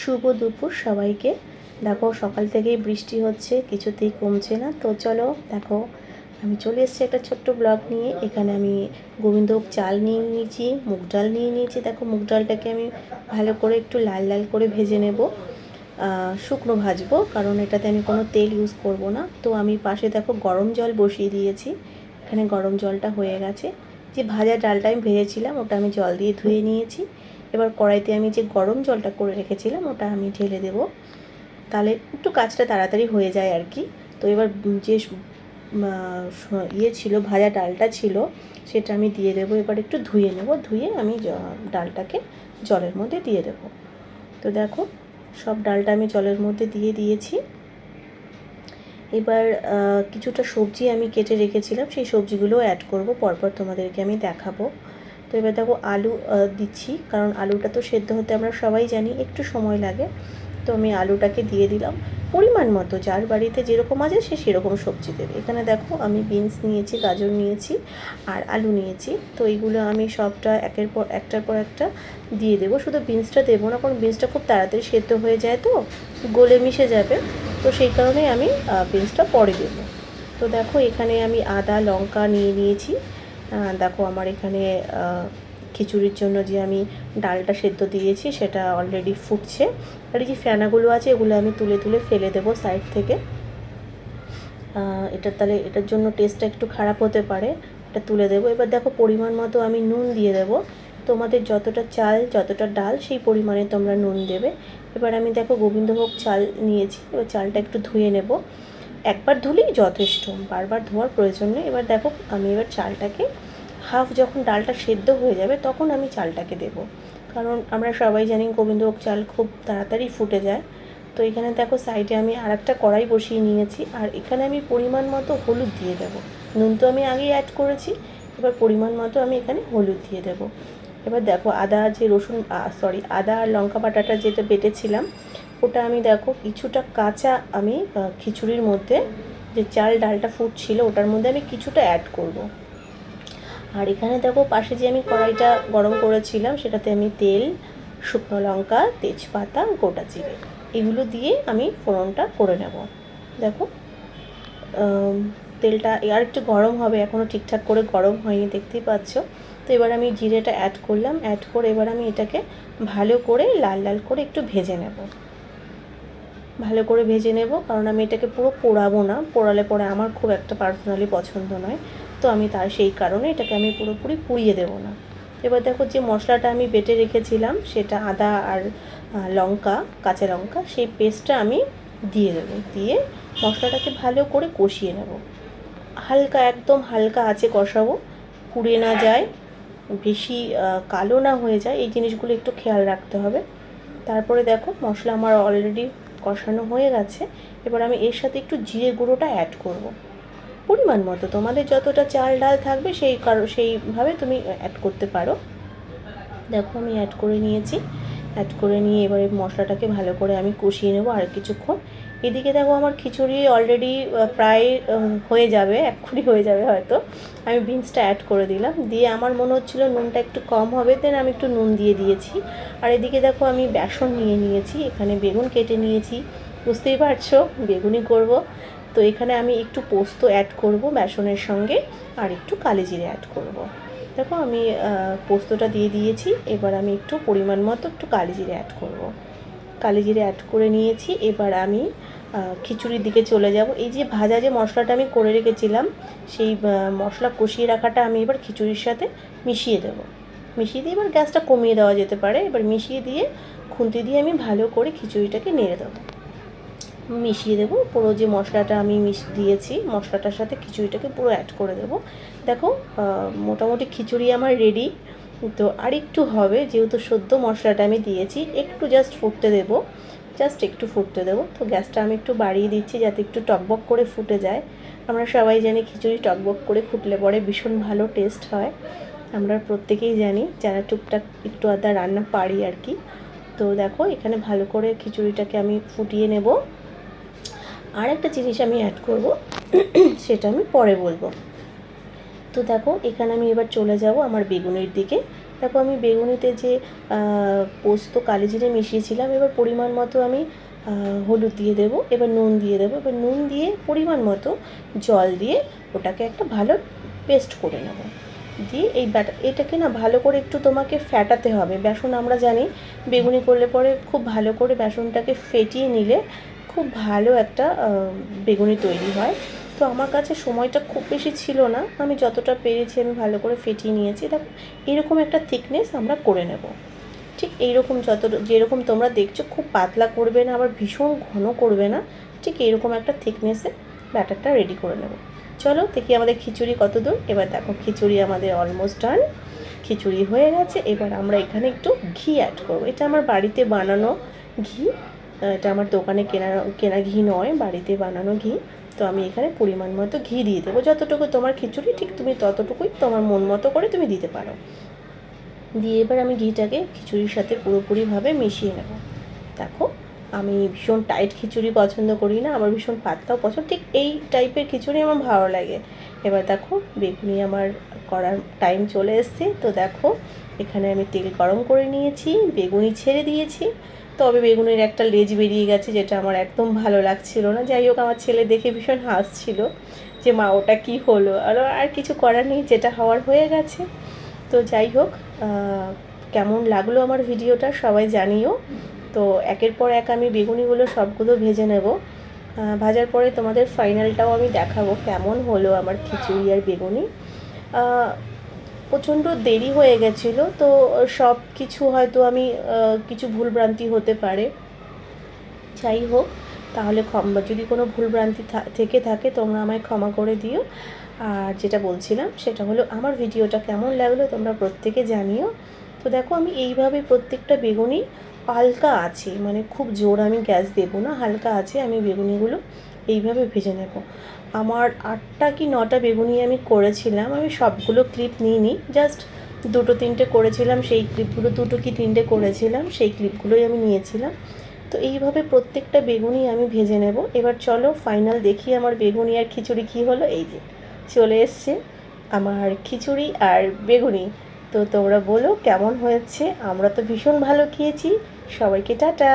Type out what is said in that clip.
শুভ দুপুর সবাইকে। দেখো সকাল থেকেই বৃষ্টি হচ্ছে, কিছুতেই কমছে না। তো চলো দেখো, আমি চলে এসেছি একটা ছোট্ট ব্লগ নিয়ে। এখানে আমি গোবিন্দভোগ চাল নিয়ে নিয়েছি, মুগ ডাল নিয়ে নিয়েছি। দেখো মুগ ডালটাকে আমি ভালো করে একটু লাল লাল করে ভেজে নেব। শুকনো ভাজবো, কারণ এটাতে আমি কোনো তেল ইউজ করব না। তো আমি পাশে দেখো গরম জল বসিয়ে দিয়েছি। এখানে গরম জলটা হয়ে গেছে। যে ভাজা ডালটা আমি ভেজেছিলাম ওটা আমি জল দিয়ে ধুয়ে নিয়েছি। এবার কড়াইতে আমি যে গরম জলটা করে রেখেছিলাম ওটা আমি ঢেলে দেব, তাহলে একটু কাজটা তাড়াতাড়ি হয়ে যায় আর কি। তো এবার যে ইয়ে ছিল, ভাজা ডালটা ছিল, সেটা আমি দিয়ে দেবো। এবার একটু ধুয়ে নেব, ধুয়ে আমি ডালটাকে জলের মধ্যে দিয়ে দেব। তো দেখো সব ডালটা আমি জলের মধ্যে দিয়ে দিয়েছি। এবার কিছুটা সবজি আমি কেটে রেখেছিলাম, সেই সবজিগুলো অ্যাড করব, পরপর তোমাদেরকে আমি দেখাবো। তো এবার দেখো আলু দিচ্ছি, কারণ আলুটা তো সেদ্ধ হতে আমরা সবাই জানি একটু সময় লাগে। তো আমি আলুটাকে দিয়ে দিলাম পরিমাণ মতো, যার বাড়িতে যেরকম আছে সে সেরকম সবজি দেবে। এখানে দেখো আমি বিনস নিয়েছি, গাজর নিয়েছি আর আলু নিয়েছি। তো এইগুলো আমি সবটা একটার পর একটা দিয়ে দেবো। শুধু বিনসটা দেবো না, কারণ বিনসটা খুব তাড়াতাড়ি সেদ্ধ হয়ে যায়, তো গলে মিশে যাবে। তো সেই কারণেই আমি বিনসটা পরে দেবো। তো দেখো এখানে আমি আদা লঙ্কা নিয়ে নিয়েছি। দেখো আমার এখানে খিচুড়ির জন্য যে আমি ডালটা সেদ্ধ দিয়েছি সেটা অলরেডি ফুটছে। আর এই যে ফেনাগুলো আছে এগুলো আমি তুলে তুলে ফেলে দেবো সাইড থেকে। তাহলে এটার জন্য টেস্টটা একটু খারাপ হতে পারে, এটা তুলে দেবো। এবার দেখো পরিমাণ মতো আমি নুন দিয়ে দেবো। তোমাদের যতটা চাল যতটা ডাল সেই পরিমাণে তোমরা নুন দেবে। এবার আমি দেখো গোবিন্দভোগ চাল নিয়েছি, এবার চালটা একটু ধুয়ে নেব। একবার ধুলেই যথেষ্ট, বারবার ধোয়ার প্রয়োজন নেই। এবার দেখো আমি চালটাকে হাফ যখন ডালটা সেদ্ধ হয়ে যাবে তখন আমি চালটাকে দেব, কারণ আমরা সবাই জানি গোবিন্দভোগ চাল খুব তাড়াতাড়ি ফুটে যায়। তো এখানে দেখো সাইডে আমি আরেকটা কড়াই বসিয়ে নিয়েছি, আর এখানে আমি পরিমাণ মতো হলুদ দিয়ে দেবো। নুন তো আমি আগেই অ্যাড করেছি, এবার পরিমাণ মতো আমি এখানে হলুদ দিয়ে দেবো। এবার দেখো আদা আর লঙ্কা বাটাটা যেটা বেটেছিলাম ওটা আমি দেখো কিছুটা কাঁচা আমি খিচুড়ির মধ্যে, যে চাল ডালটা ফুটছিল ওটার মধ্যে আমি কিছুটা অ্যাড করব। আর এখানে দেখো পাশে যে আমি কড়াইটা গরম করেছিলাম সেটাতে আমি তেল, শুকনো লঙ্কা, তেজপাতা, গোটা জিরে এগুলো দিয়ে আমি ফোড়নটা করে নেব। দেখো তেলটা আর একটু গরম হবে, এখনও ঠিকঠাক করে গরম হয়নি, দেখতেই পাচ্ছ। তো এবার আমি জিরেটা অ্যাড করলাম, অ্যাড করে এবার আমি এটাকে ভালো করে লাল লাল করে একটু ভেজে নেব। ভালো করে ভেজে নেব, কারণ আমি এটাকে পুরো পোড়াবো না, পোড়ালে পরে আমার খুব একটা পার্সোনালি পছন্দ নয়। তো আমি সেই কারণে এটাকে আমি পুরোপুরি পুড়িয়ে দেবো না। এবার দেখো যে মশলাটা আমি বেটে রেখেছিলাম সেটা আদা আর লঙ্কা, কাঁচা লঙ্কা, সেই পেস্টটা আমি দিয়ে দেবো। দিয়ে মশলাটাকে ভালো করে কষিয়ে নেব। হালকা, একদম হালকা আঁচে কষাবো, পুড়ে না যায়, বেশি কালো না হয়ে যায়, এই জিনিসগুলো একটু খেয়াল রাখতে হবে। তারপরে দেখো মশলা আমার অলরেডি কষানো হয়ে গেছে। এবার আমি এর সাথে একটু জিরে গুঁড়োটা অ্যাড করব, পরিমাণ মতো। তোমাদের যতটা চাল ডাল থাকবে সেইভাবে তুমি অ্যাড করতে পারো। দেখো আমি অ্যাড করে নিয়েছি। অ্যাড করে নিয়ে এবারে মশলাটাকে ভালো করে আমি কষিয়ে নেবো আর কিছুক্ষণ। এদিকে দেখো আমার খিচুড়ি অলরেডি প্রায় হয়ে যাবে, এক্ষুনি হয়ে যাবে হয়তো। আমি বিনসটা অ্যাড করে দিলাম, দিয়ে আমার মনে হচ্ছিলো নুনটা একটু কম হবে, দেন আমি একটু নুন দিয়ে দিয়েছি। আর এদিকে দেখো আমি বেসন নিয়ে নিয়েছি, এখানে বেগুন কেটে নিয়েছি, বুঝতেই পারছো বেগুনি করব। তো এখানে আমি একটু পোস্ত অ্যাড করব বেসনের সঙ্গে, আর একটু কালো জিরে অ্যাড করব। দেখো আমি পোস্তটা দিয়ে দিয়েছি। এবার আমি একটু পরিমাণ মতো একটু কালো জিরে অ্যাড করব। কালো জিরে অ্যাড করে নিয়েছি। এবার আমি খিচুড়ির দিকে চলে যাব। এই যে ভাজা যে মশলাটা আমি করে রেখেছিলাম সেই মশলা কষিয়ে রাখাটা আমি এবার খিচুড়ির সাথে মিশিয়ে দেব। মিশিয়ে দিয়ে এবার গ্যাসটা কমিয়ে দেওয়া যেতে পারে। এবার মিশিয়ে দিয়ে খুন্তি দিয়ে আমি ভালো করে খিচুড়িটাকে নেড়ে দেবো, মিশিয়ে দেবো। পুরো যে মশলাটা আমি দিয়েছি মশলাটার সাথে খিচুড়িটাকে পুরো অ্যাড করে দেবো। দেখো মোটামুটি খিচুড়ি আমার রেডি। তো আর একটু হবে, যেহেতু সদ্য মশলাটা আমি দিয়েছি, একটু জাস্ট ফুটতে দেবো, জাস্ট একটু ফুটতে দেবো। তো গ্যাসটা আমি একটু বাড়িয়ে দিচ্ছি যাতে একটু টকবক করে ফুটে যায়। আমরা সবাই জানি খিচুড়ি টকবক করে ফুটলে পরে ভীষণ ভালো টেস্ট হয়, আমরা প্রত্যেকেই জানি যারা টুকটাক একটু আধা রান্না পারি আর কি। তো দেখো এখানে ভালো করে খিচুড়িটাকে আমি ফুটিয়ে নেব। আর একটা জিনিস আমি অ্যাড করব, সেটা আমি পরে বলবো। তো দেখো এখানে আমি এবার চলে যাব আমার বেগুনের দিকে। দেখো আমি বেগুনিতে যে পোস্ত কালি জিরে মিশিয়েছিলাম, এবার পরিমাণ মতো আমি হলুদ দিয়ে দেবো, এবার নুন দিয়ে দেবো, এবার নুন দিয়ে পরিমাণ মতো জল দিয়ে ওটাকে একটা ভালো পেস্ট করে নেব। দিয়ে এই এটাকে না ভালো করে একটু তোমাকে ফ্যাটাতে হবে। বেসন আমরা জানি বেগুনি করলে পরে খুব ভালো করে বেসনটাকে ফেটিয়ে নিলে খুব ভালো একটা বেগুনি তৈরি হয়। তো আমার কাছে সময়টা খুব বেশি ছিল না, আমি যতটা পেরেছি আমি ভালো করে ফেটিয়ে নিয়েছি। দেখো এরকম একটা থিকনেস আমরা করে নেব, ঠিক এইরকম যেরকম তোমরা দেখছো, খুব পাতলা করবে না আবার ভীষণ ঘন করবে না, ঠিক এইরকম একটা থিকনেসে ব্যাটারটা রেডি করে নেব। চলো দেখি আমাদের খিচুড়ি কত দূর। এবার দেখো খিচুড়ি আমাদের অলমোস্ট ডান, খিচুড়ি হয়ে গেছে। এবার আমরা এখানে একটু ঘি অ্যাড করবো। এটা আমার বাড়িতে বানানো ঘি, এটা আমার দোকানে কেনা ঘি নয়, বাড়িতে বানানো ঘি। তো আমি এখানে পরিমাণ মতো ঘি দিয়ে দেবো, যতটুকু তোমার খিচুড়ি ঠিক তুমি ততটুকুই তোমার মন মতো করে তুমি দিতে পারো। দিয়ে এবার আমি ঘিটাকে খিচুড়ির সাথে পুরোপুরিভাবে মিশিয়ে নেব। দেখো আমি ভীষণ টাইট খিচুড়ি পছন্দ করি না, আমার ভীষণ পাতলাও পছন্দ, ঠিক এই টাইপের খিচুড়ি আমার ভালো লাগে। এবার দেখো বেগুনি আমার করার টাইম চলে এসছে। তো দেখো এখানে আমি তেল গরম করে নিয়েছি, বেগুনি ছেড়ে দিয়েছি। তবে বেগুনের একটা লেজ বেরিয়ে গেছে, যেটা আমার একদম ভালো লাগছিল না। যাই হোক আমার ছেলে দেখে ভীষণ হাসছিল যে মা ওটা কী হলো, আর কিছু করার নেই, যেটা হওয়ার হয়ে গেছে। তো যাই হোক, কেমন লাগলো আমার ভিডিওটা সবাই জানিও। তো একের পর এক আমি বেগুনিগুলো সবগুলো ভেজে নেব। ভাজার পরে তোমাদের ফাইনালটাও আমি দেখাবো কেমন হলো আমার খিচুড়ি আর বেগুনি। প্রচণ্ড দেরি হয়ে গেছিলো, তো সব কিছু হয়তো আমি কিছু ভুলভ্রান্তি হতে পারে। যাই হোক, তাহলে যদি কোনো ভুলভ্রান্তি থেকে থাকে তোমরা আমায় ক্ষমা করে দিও। আর যেটা বলছিলাম সেটা হলো আমার ভিডিওটা কেমন লাগলো তোমরা প্রত্যেকে জানিও। তো দেখো আমি এইভাবে প্রত্যেকটা বেগুনি হালকা আছে, মানে খুব জোর আমি গ্যাস দেবো না, হালকা আছে আমি বেগুনিগুলো এইভাবে ভেজে নেব। আমার 8টা কি 9টা বেগুনি আমি করেছিলাম, আমি সবগুলো ক্লিপ নিইনি, জাস্ট 2-3টে করেছিলাম, সেই ক্লিপগুলো 2 কি 3টে করেছিলাম, সেই ক্লিপগুলোই আমি নিয়েছিলাম। তো এইভাবে প্রত্যেকটা বেগুনি আমি ভেজে নেব। এবার চলো ফাইনাল দেখি আমার বেগুনি আর খিচুড়ি কী হলো। এই যে চলে এসছে আমার খিচুড়ি আর বেগুনি। তো তোমরা বলো কেমন হয়েছে। আমরা তো ভীষণ ভালো খেয়েছি। সবাইকে টাটা।